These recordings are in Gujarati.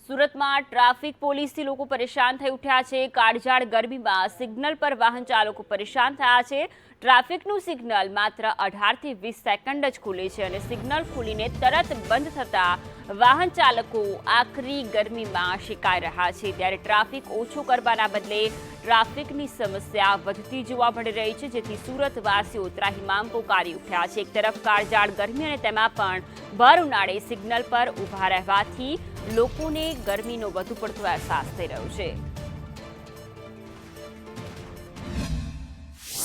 સુરતમાં ટ્રાફિક પોલીસથી લોકો પરેશાન થઈ ઉઠ્યા છે। કાળઝાળ ગરમીમાં સિગ્નલ પર વાહન ચાલકો પરેશાન થયા છે। ટ્રાફિકનું સિગ્નલ માત્ર 18 થી 20 સેકન્ડ જ ખુલે છે અને સિગ્નલ ખુલીને તરત બંધ થતા વાહન ચાલકો આકરી ગરમીમાં શેકાઈ રહ્યા છે। ત્યારે ટ્રાફિક ઓછો કરવાના બદલે ટ્રાફિકની સમસ્યા વધતી જોવા મળી રહી છે, જેથી સુરતવાસીઓ ત્રાહિમામ પોકારી ઉઠ્યા છે। એક તરફ કાળઝાળ ગરમી અને તેમાં પણ ભર ઉનાળે સિગ્નલ પર ઊભા રહેવાથી લોકોને ગરમીનો વધુ પડતો અહેસાસ થઈ રહ્યો છે।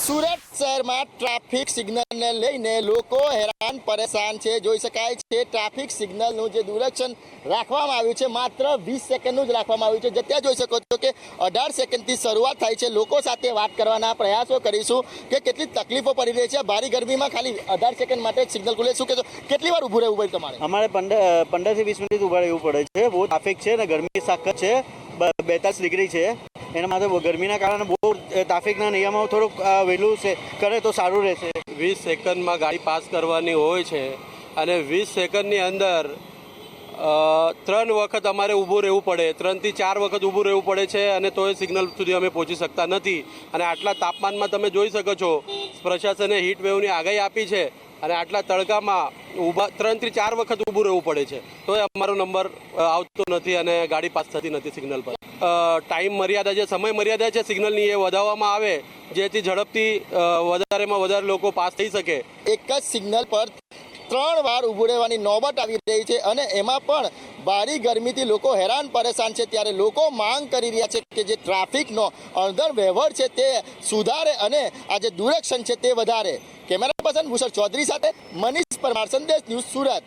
સુરત શહેરમાં ટ્રાફિક સિગ્નલને લઈને લોકો હેરાન પરેશાન છે। જોઈ શકાય છે ટ્રાફિક સિગ્નલનું જે દુરક્ષણ રાખવામાં આવ્યું છે માત્ર 20 સેકન્ડનું જ રાખવામાં આવ્યું છે। ત્યાં જોઈ શકો છો કે 18 સેકન્ડથી શરૂઆત થાય છે। લોકો સાથે વાત કરવાના પ્રયાસો કરીશું કે કેટલી તકલીફો પડી રહી છે। ભારે ગરમીમાં ખાલી 18 સેકન્ડ માટે સિગ્નલ ખુલે, શું કહેશો? કેટલી વાર ઊભું રહેવું પડે તમારે? અમારે 15 થી 20 મિનિટ ઊભા રહેવું પડે છે। બહુ ટ્રાફિક છે ને ગરમી સખત છે, 42 ડિગ્રી છે। એના માટે ગરમીના કારણે બહુ ટ્રાફિકના નિયમો થોડુંક વહેલું કરે તો સારું રહેશે। 20 સેકન્ડમાં ગાડી પાસ કરવાની હોય છે અને 20 સેકન્ડની અંદર 3 વખત અમારે ઊભું રહેવું પડે, 3 થી 4 વખત ઊભું રહેવું પડે છે અને તોય સિગ્નલ સુધી અમે પહોંચી શકતા નથી। અને આટલા તાપમાનમાં તમે જોઈ શકો છો પ્રશાસને હીટ વેવની આગાહી આપી છે અને આટલા તડકામાં 3 થી 4 વખત ઊભું રહેવું પડે છે, તોય અમારો નંબર આવતો નથી અને ગાડી પાસ થતી નથી સિગ્નલ પર। ટાઈમ મર્યાદા જે સમય મર્યાદા છે સિગ્નલની એ વધારવામાં આવે, જેથી ઝડપથી વધારેમાં વધારે લોકો પાસ થઈ શકે। એક જ સિગ્નલ પર 3 વાર ઊભું રહેવાની નોબત આવી રહી છે અને એમાં પણ ભારી ગરમીથી લોકો હેરાન પરેશાન છે। ત્યારે લોકો માંગ કરી રહ્યા છે કે જે ટ્રાફિકનો અણધર વ્યવહાર છે તે સુધારે અને આ જે દુરક્ષણ છે તે વધારે। કેમેરા પર્સન ભૂષણ ચૌધરી સાથે મનીષ પરમાર, સંદેશ ન્યૂઝ, સુરત।